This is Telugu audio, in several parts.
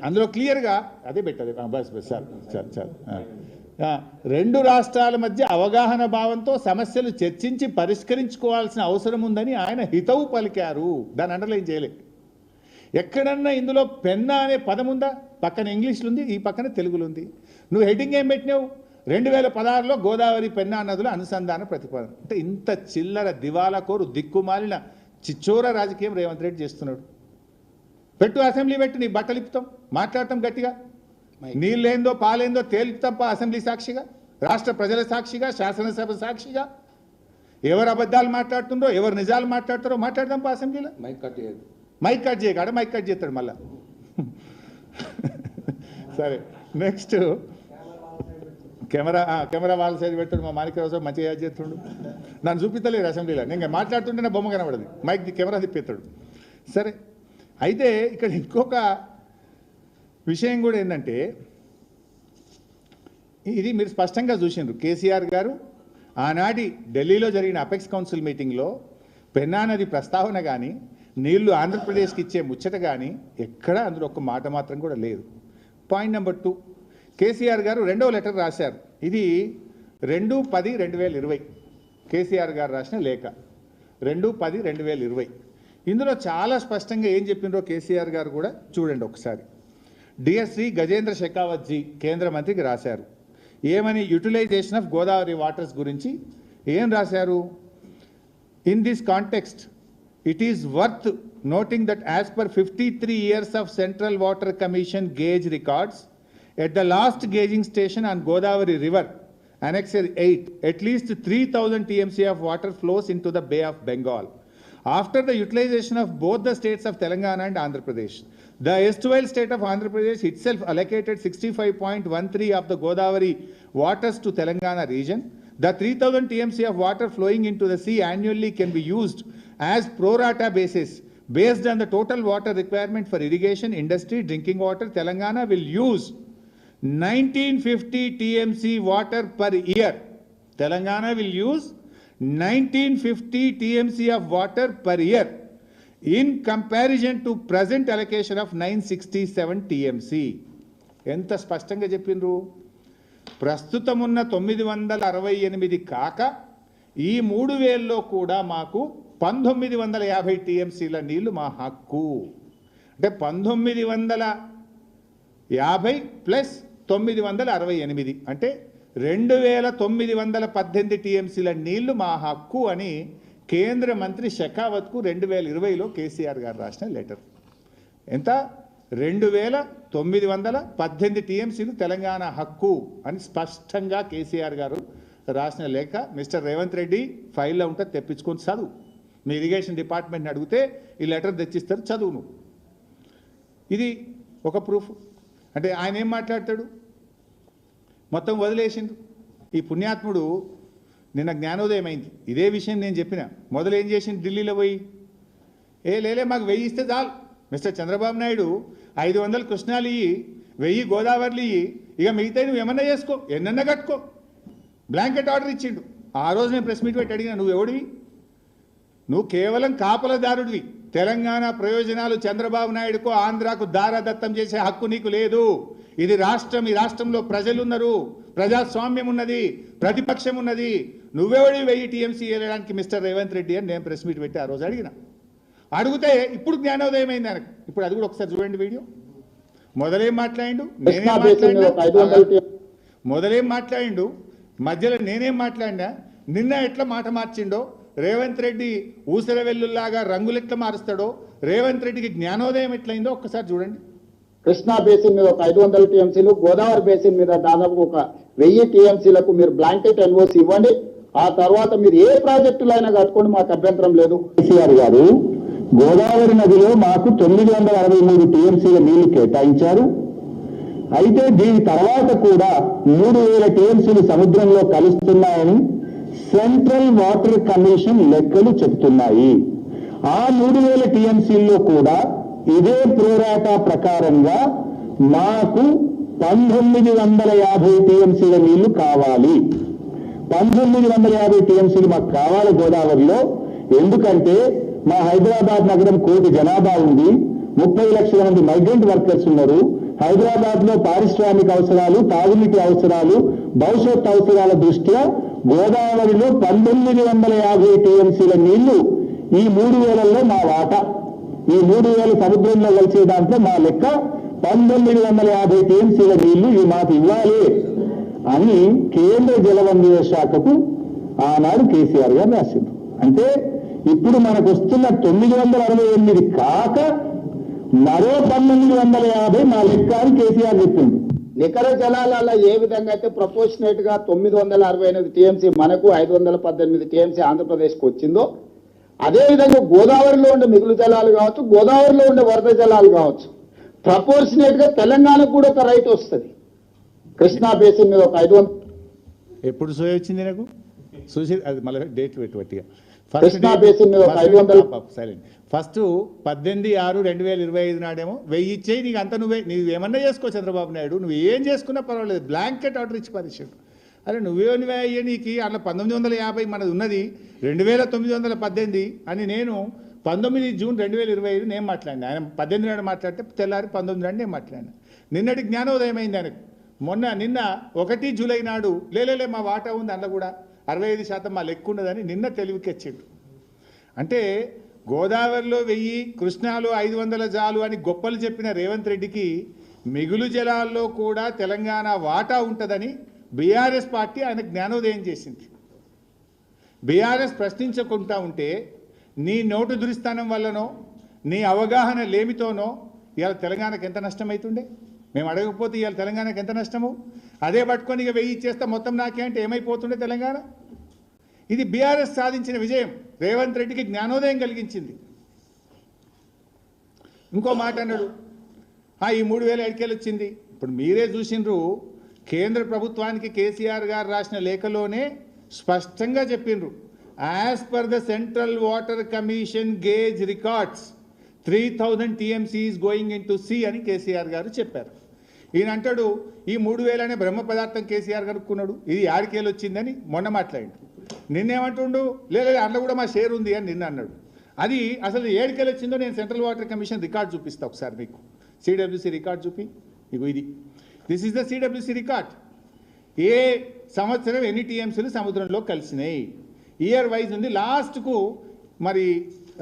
అందులో క్లియర్గా అదే పెట్టదు. బస్ బస్ చాలు చాలు చాలు. రెండు రాష్ట్రాల మధ్య అవగాహన భావంతో సమస్యలు చర్చించి పరిష్కరించుకోవాల్సిన అవసరం ఉందని ఆయన హితవు పలికారు. దాన్ని అండర్లైన్ చేయలేదు. ఎక్కడన్నా ఇందులో పెన్నా అనే పదం ఉందా? పక్కన ఇంగ్లీష్లో ఉంది, ఈ పక్కన తెలుగులో ఉంది. నువ్వు హెడ్డింగ్ ఏం పెట్టినావు? 2016లో గోదావరి పెన్నా నదుల అనుసంధాన ప్రతిపాదన. అంటే ఇంత చిల్లర దివాలా కోరు దిక్కుమాలిన చిచ్చోర రాజకీయం రేవంత్ రెడ్డి చేస్తున్నాడు. పెట్టు, అసెంబ్లీ పెట్టు, నీ బట్టలు ఇప్పుతాం, మాట్లాడతాం గట్టిగా. నీళ్ళేందో పాలేందో తేలుతాం అసెంబ్లీ సాక్షిగా, రాష్ట్ర ప్రజల సాక్షిగా, శాసనసభ సాక్షిగా. ఎవరు అబద్ధాలు మాట్లాడుతుండో, ఎవరు నిజాలు మాట్లాడతారో మాట్లాడదాం అసెంబ్లీలో. మైక్ కట్ చేయగాడ మైక్ కట్ చేస్తాడు మళ్ళా. సరే, నెక్స్ట్ కెమెరా వాళ్ళ సైడ్ పెట్టాడు. మా మాణిక్యరావు సార్ మంచిగా యాడ్ చేస్తుండు. నన్ను చూపిస్తలేరు అసెంబ్లీలో. నేను మాట్లాడుతుంటే నా బొమ్మ కనబడదు, మైక్ కెమెరా తిప్పేస్తాడు. సరే, అయితే ఇక్కడ ఇంకొక విషయం కూడా ఏంటంటే, ఇది మీరు స్పష్టంగా చూసిండ్రు. కేసీఆర్ గారు ఆనాటి ఢిల్లీలో జరిగిన అపెక్స్ కౌన్సిల్ మీటింగ్లో పెన్నా నది ప్రస్తావన కానీ, నీళ్లు ఆంధ్రప్రదేశ్కి ఇచ్చే ముచ్చట కానీ ఎక్కడా అందులో ఒక్క మాట మాత్రం కూడా లేదు. పాయింట్ నెంబర్ 2, కేసీఆర్ గారు 2వ లెటర్ రాశారు. ఇది 2/10/2020 కేసీఆర్ గారు రాసిన లేఖ. 2/10/2020 ఇందులో చాలా స్పష్టంగా ఏం చెప్పినరో కేసీఆర్ గారు కూడా చూడండి ఒకసారి. డియర్ శ్రీ గజేంద్ర షెకావత్ జీ కేంద్ర మంత్రికి రాశారు. ఏమని? యూటిలైజేషన్ ఆఫ్ గోదావరి వాటర్స్ గురించి ఏం రాశారు? In this context it is worth noting that as per 53 years of Central Water Commission gauge records, at the last gauging station on Godavari River, Annexure 8, at least 3,000 TMC of water flows into the Bay of Bengal. After the utilization of both the states of Telangana and Andhra Pradesh, the erstwhile state of Andhra Pradesh itself allocated 65.13 of the Godavari waters to Telangana region. The 3,000 TMC of water flowing into the sea annually can be used as pro rata basis. Based on the total water requirement for irrigation, industry, drinking water, Telangana will use 1950 TMC water per year. Telangana will use 1950 TMC of water per year in comparison to present allocation of 967 TMC. ఎంత స్పష్టంగా చెప్పిండ్రు? ప్రస్తుతం ఉన్న 968 కాక ఈ 3000లో కూడా మాకు 1950 TMCల నీళ్లు మా హక్కు. అంటే 1950 ప్లస్ 968 అంటే 2918 TMCల నీళ్లు మా హక్కు అని కేంద్ర మంత్రి షెకావత్కు 2020లో కేసీఆర్ గారు రాసిన లెటర్. ఎంత? 2918 TMCలు తెలంగాణ హక్కు అని స్పష్టంగా కేసీఆర్ గారు రాసిన లేఖ. మిస్టర్ రేవంత్ రెడ్డి ఫైల్లో ఉంటే తెప్పించుకొని చదువు. మీ ఇరిగేషన్ డిపార్ట్మెంట్ని అడిగితే ఈ లెటర్ తెచ్చిస్తారు, చదువును. ఇది ఒక ప్రూఫ్. అంటే ఆయన ఏం మాట్లాడతాడు? మొత్తం వదిలేసిండు. ఈ పుణ్యాత్ముడు నిన్న జ్ఞానోదయం అయింది. ఇదే విషయం నేను చెప్పిన. మొదలు ఏం చేసిండు? ఢిల్లీలో పోయి లేలే మాకు 1000 ఇస్తే చాలు. మిస్టర్ చంద్రబాబు నాయుడు 500 కృష్ణాలు ఇయ్యి, 1000 గోదావరిలు ఇయ్యి, ఇక మిగతా నువ్వు ఏమన్నా చేసుకో, ఎన్నన్నా కట్టుకో. బ్లాంకెట్ ఆర్డర్ ఇచ్చిండు. ఆ రోజు నేను ప్రెస్ మీట్ పెట్టి అడిగినా, నువ్వు ఎవడివి? నువ్వు కేవలం కాపలదారుడివి. తెలంగాణ ప్రయోజనాలు చంద్రబాబు నాయుడుకు ఆంధ్రాకు దారాదత్తం చేసే హక్కు నీకు లేదు. ఇది రాష్ట్రం. ఈ రాష్ట్రంలో ప్రజలున్నారు, ప్రజాస్వామ్యం ఉన్నది, ప్రతిపక్షం ఉన్నది. నువ్వెవడి 1000 TMC వెళ్ళడానికి మిస్టర్ రేవంత్ రెడ్డి అని నేను ప్రెస్ మీట్ పెట్టి ఆ రోజు అడిగిన. అడిగితే ఇప్పుడు జ్ఞానోదయం అయింది ఆయనకు. ఇప్పుడు అది కూడా ఒకసారి చూడండి వీడియో. మొదలేం మాట్లాడిండు, మధ్యలో నేనేం మాట్లాడినా, నిన్న ఎట్లా మాట మార్చిండో, రేవంత్ రెడ్డి ఊసర వెల్లుల్లాగా రంగులెట్లా మారుస్తాడో, రేవంత్ రెడ్డికి జ్ఞానోదయం ఎట్లయిందో ఒక్కసారి చూడండి. కృష్ణా బేసిన్ మీద ఒక 500 TMCలు, గోదావరి బేసిన్ మీద దాదాపు ఒక 1000 TMCలకు మీరు బ్లాంకెట్ ఎన్ఓసి ఇవ్వండి. ఆ తర్వాత మీరు ఏ ప్రాజెక్టులైనా కట్టుకోండి, మాకు అభ్యంతరం లేదు. కేసీఆర్ గారు గోదావరి నదిలో మాకు 963 TMCల నీళ్లు కేటాయించారు. అయితే దీని తర్వాత కూడా 3000 TMCలు సముద్రంలో కలుస్తున్నాయని సెంట్రల్ వాటర్ కమిషన్ లెక్కలు చెబుతున్నాయి. ఆ 3000 TMCల్లో కూడా ఇదే ప్రోరాటా ప్రకారంగా మాకు 1950 TMCల నీళ్లు కావాలి. 1950 TMCలు మాకు కావాలి గోదావరిలో. ఎందుకంటే మా హైదరాబాద్ నగరం 1 కోటి జనాభా ఉంది. 30 లక్షల మంది మైగ్రెంట్ వర్కర్స్ ఉన్నారు. హైదరాబాద్ లో పారిశ్రామిక అవసరాలు, తాగునీటి అవసరాలు, భవిష్యత్ అవసరాల దృష్ట్యా గోదావరిలో 1950 టీఎంసీల నీళ్లు ఈ 3000లో మా వాటా. ఈ 3000 సముద్రంలో కలిసే దాంట్లో మా లెక్క 1950 టీఎంసీల నీళ్లు ఈ మాకు ఇవ్వాలి అని కేంద్ర జలవనరుల శాఖకు ఆనాడు కేసీఆర్ గారు రాసింది. అంటే ఇప్పుడు మనకు వస్తున్న 968 కాక మరో 1950 మా లెక్క అని కేసీఆర్ చెప్పింది. నికర జలాలలో ఏ విధంగా అయితే ప్రపోర్షనేట్ గా 968 టీఎంసీ మనకు 518 టీఎంసీ ఆంధ్రప్రదేశ్కి వచ్చిందో, అదే విధంగా గోదావరిలో ఉండే మిగులు జలాలు కావచ్చు, గోదావరిలో ఉండే వరద జలాలు కావచ్చు, ప్రపోర్షనేట్ గా తెలంగాణకు కూడా ఒక రైట్ వస్తుంది. కృష్ణా బేసిన్ మీద ఒక 500 ఎప్పుడు సోయ వచ్చింది నాకు చూసి అది మళ్ళీ డేట్ పెట్టి కృష్ణా బేసిన్ మీద ఒక 500 సైలెంట్. ఫస్ట్ 18/6/2025 నాడేమో 1000 ఇచ్చేయి, నీకు అంత నువ్వేమన్నా చేసుకో చంద్రబాబు నాయుడు, నువ్వు ఏం చేసుకున్నా పర్వాలేదు, బ్లాంకెట్ ఆర్డర్ ఇచ్చి పరిచాడు. అరే నువ్వే అయ్యే నీకు అట్లా 1950 మనది ఉన్నది 2918 అని నేను 19 జూన్ 2025 నేను మాట్లాడినా. ఆయన 18 నాడు మాట్లాడితే తెల్లారి 19 నాడు నేను మాట్లాడినా. నిన్నటి జ్ఞానోదయం అయింది ఆయనకు. నిన్న 1 జూలై నాడు లేలే మా వాటా ఉంది అందులో కూడా 65% మా లెక్క ఉన్నదని నిన్న తెలివికెచ్చిండు. అంటే గోదావరిలో 1000, కృష్ణాలో 500 జాలు అని గొప్పలు చెప్పిన రేవంత్ రెడ్డికి మిగులు జలాల్లో కూడా తెలంగాణ వాటా ఉంటుందని బీఆర్ఎస్ పార్టీ ఆయన జ్ఞానోదయం చేసింది. బీఆర్ఎస్ ప్రశ్నించకుండా ఉంటే నీ నోటు దురిస్థానం వల్లనో నీ అవగాహన లేమితోనో ఇవాళ తెలంగాణకు ఎంత నష్టమవుతుండే? మేము అడగకపోతే ఇవాళ తెలంగాణకు ఎంత నష్టము? అదే పట్టుకొని ఇక 1000 ఇచ్చేస్తే మొత్తం నాకే అంటే ఏమైపోతుండే తెలంగాణ? ఇది బీఆర్ఎస్ సాధించిన విజయం, రేవంత్ రెడ్డికి జ్ఞానోదయం కలిగించింది. ఇంకో మాట అన్నాడు, ఈ 3000 ఎడికేలు వచ్చింది. ఇప్పుడు మీరే చూసిండ్రు, కేంద్ర ప్రభుత్వానికి కేసీఆర్ గారు రాసిన లేఖలోనే స్పష్టంగా చెప్పిండ్రు, as per the central water commission gauge records 3000 TMC is going in to sea అని కేసీఆర్ గారు చెప్పారు. ఈయన అంటాడు ఈ 3000 అనే బ్రహ్మ పదార్థం కేసీఆర్ కనుక్కున్నాడు, ఇది 6 వచ్చిందని మొన్న మాట్లాడిండు. నిన్నేమంటుండు, లేదు అందులో కూడా మా షేర్ ఉంది అని నిన్న అన్నాడు. అది అసలు 7 వచ్చిందో నేను సెంట్రల్ వాటర్ కమిషన్ రికార్డ్ చూపిస్తా ఒకసారి మీకు. సిడబ్ల్యూసీ రికార్డ్ చూపి, ఇగో ఇది, this is the CWC record. ఏ సంవత్సరం ఎన్ని టీఎంసీలు సముద్రంలో కలిసినాయి, ఇయర్ వైజ్ ఉంది. లాస్ట్కు మరి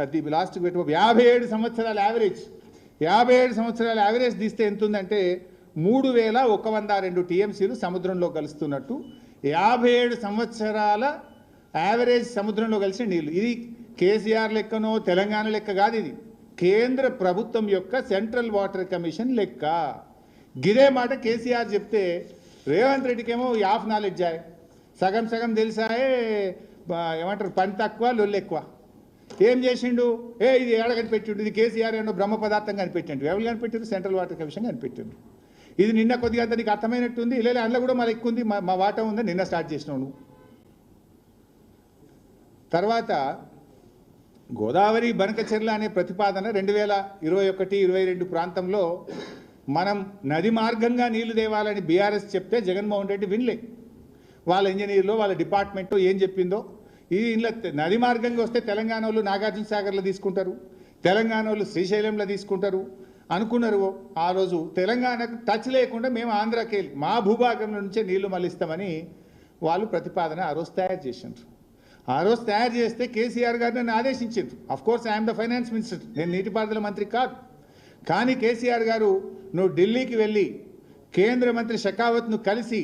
అది లాస్ట్కు పెట్టి 57 సంవత్సరాల యావరేజ్, 57 సంవత్సరాల యావరేజ్ తీస్తే ఎంత ఉందంటే 3102 టీఎంసీలు సముద్రంలో కలుస్తున్నట్టు 57 సంవత్సరాల యావరేజ్ సముద్రంలో కలిసిన నీళ్ళు. ఇది కేసీఆర్ లెక్కనో తెలంగాణ లెక్క కాదు, ఇది కేంద్ర ప్రభుత్వం యొక్క సెంట్రల్ వాటర్ కమిషన్ లెక్క. గిదే మాట కేసీఆర్ చెప్తే రేవంత్ రెడ్డికి ఏమో హాఫ్ నాలెడ్జ్ ఆయ్, సగం సగం తెలిసాయే, ఏమంటారు పని తక్కువ లొల్లు ఎక్కువ. ఏం చేసిండు, ఇది ఏడ కనిపెట్టిండు, ఇది కేసీఆర్ ఏమో బ్రహ్మ పదార్థం కనిపెట్టిండు. ఎవరు కనిపెట్టారు? సెంట్రల్ వాటర్ కమిషన్ కనిపెట్టిండు. ఇది నిన్న కొద్దిగా అంత నీకు అర్థమైనట్టుంది, లేదు అందులో కూడా మా ఎక్కువ ఉంది, మా వాటా ఉందని నిన్న స్టార్ట్ చేసినావు నువ్వు. తర్వాత గోదావరి బనకచెర్ల అనే ప్రతిపాదన 2021-22 ప్రాంతంలో మనం నది మార్గంగా నీళ్లు తేవాలని బీఆర్ఎస్ చెప్తే జగన్మోహన్ రెడ్డి వినలే. వాళ్ళ ఇంజనీర్లు వాళ్ళ డిపార్ట్మెంట్ ఏం చెప్పిందో, ఇది ఇంట్లో నది మార్గంగా వస్తే తెలంగాణ వాళ్ళు నాగార్జున సాగర్లో తీసుకుంటారు, తెలంగాణ వాళ్ళు శ్రీశైలంలో తీసుకుంటారు అనుకున్నారు. ఆ రోజు తెలంగాణకు టచ్ లేకుండా మేము ఆంధ్రాకి వెళ్ళి మా భూభాగం నుంచే నీళ్లు మళ్ళిస్తామని వాళ్ళు ప్రతిపాదన ఆ రోజు తయారు చేసిండ్రు. ఆ రోజు తయారు చేస్తే కేసీఆర్ గారు నన్ను ఆదేశించారు. Of course I'm the finance minister, నేను నీటిపారుదల మంత్రి కాదు. కానీ కేసీఆర్ గారు నువ్వు ఢిల్లీకి వెళ్ళి కేంద్ర మంత్రి షెకావత్ను కలిసి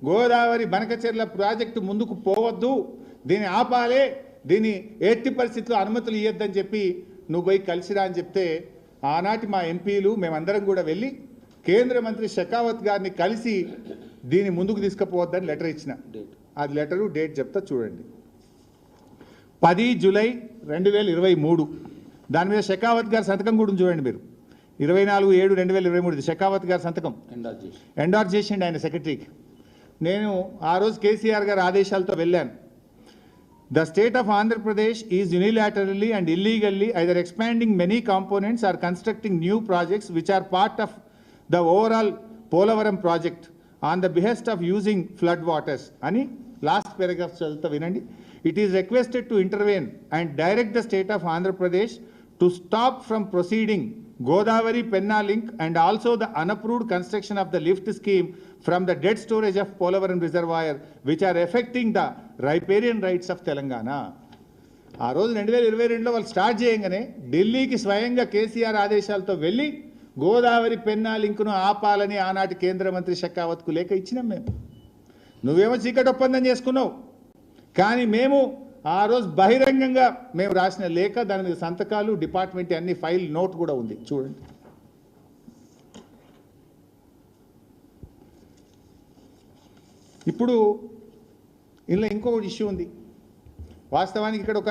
గోదావరి బనకచెర్ల ప్రాజెక్టు ముందుకు పోవద్దు, దీన్ని ఆపాలే, దీన్ని ఎట్టి పరిస్థితుల్లో అనుమతులు ఇవ్వద్దని చెప్పి నువ్వు పోయి కలిసిరా అని చెప్తే ఆనాటి మా ఎంపీలు మేమందరం కూడా వెళ్ళి కేంద్ర మంత్రి షెకావత్ గారిని కలిసి దీన్ని ముందుకు తీసుకుపోవద్దని లెటర్ ఇచ్చిన. అది లెటరు డేట్ చెప్తా చూడండి, 10 జూలై 2023. దాని మీద షెకావత్ గారి సంతకం కూడా చూడండి మీరు, 24/7/2023 షెకావత్ గారి సంతకం ఎండార్స్ చేసిండు ఆయన సెక్రటరీకి. నేను ఆ రోజు కేసీఆర్ గారి ఆదేశాలతో వెళ్ళాను. The state of Andhra Pradesh is unilaterally and illegally either expanding many components or constructing new projects which are part of the overall Polavaram project on the behest of using flood waters. Ani last paragraph chalta vinandi. It is requested to intervene and direct the state of Andhra Pradesh to stop from proceeding Godavari Penna link and also the unapproved construction of the lift scheme from the dead storage of Polavaram reservoir, which are affecting the riparian rights of Telangana. ఆ రోజు 2022లో వాళ్ళు స్టార్ట్ చేయగానే ఢిల్లీకి స్వయంగా కేసీఆర్ ఆదేశాలతో వెళ్ళి గోదావరి పెన్నా లింకును ఆపాలని ఆనాటి కేంద్ర మంత్రి షెకావత్కు లేఖ ఇచ్చినాం మేము. నువ్వేమో చీకటి ఒప్పందం చేసుకున్నావు, కానీ మేము ఆ రోజు బహిరంగంగా మేము రాసిన లేఖ, దాని మీద సంతకాలు, డిపార్ట్మెంట్ అన్ని ఫైల్ నోట్ కూడా ఉంది, చూడండి. ఇప్పుడు ఇందులో ఇంకో ఇష్యూ ఉంది. వాస్తవానికి ఇక్కడ ఒక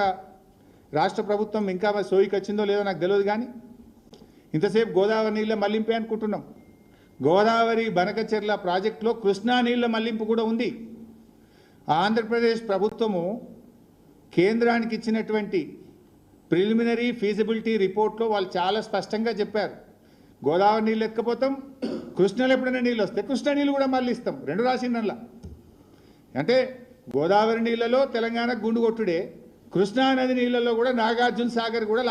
రాష్ట్ర ప్రభుత్వం ఇంకా సోయికి వచ్చిందో లేదో నాకు తెలియదు, కానీ ఇంతసేపు గోదావరి నీళ్ళ మళ్లింపే అనుకుంటున్నాం. గోదావరి బనకచెర్ల ప్రాజెక్టులో కృష్ణా నీళ్ళ మళ్లింపు కూడా ఉంది. ఆంధ్రప్రదేశ్ ప్రభుత్వము కేంద్రానికి ఇచ్చినటువంటి ప్రిలిమినరీ ఫీజిబిలిటీ రిపోర్ట్లో వాళ్ళు చాలా స్పష్టంగా చెప్పారు, గోదావరి నీళ్ళు ఎత్తుకపోతాం, కృష్ణలో ఎప్పుడైనా నీళ్ళు వస్తే కృష్ణా నీళ్ళు కూడా మళ్ళీ ఇస్తాం. రెండు రాసిందల్లా. అంటే గోదావరి నీళ్ళలో తెలంగాణకు గుండు కొట్టుడే, కృష్ణా నది నీళ్ళలో కూడా నాగార్జున సాగర్ కూడా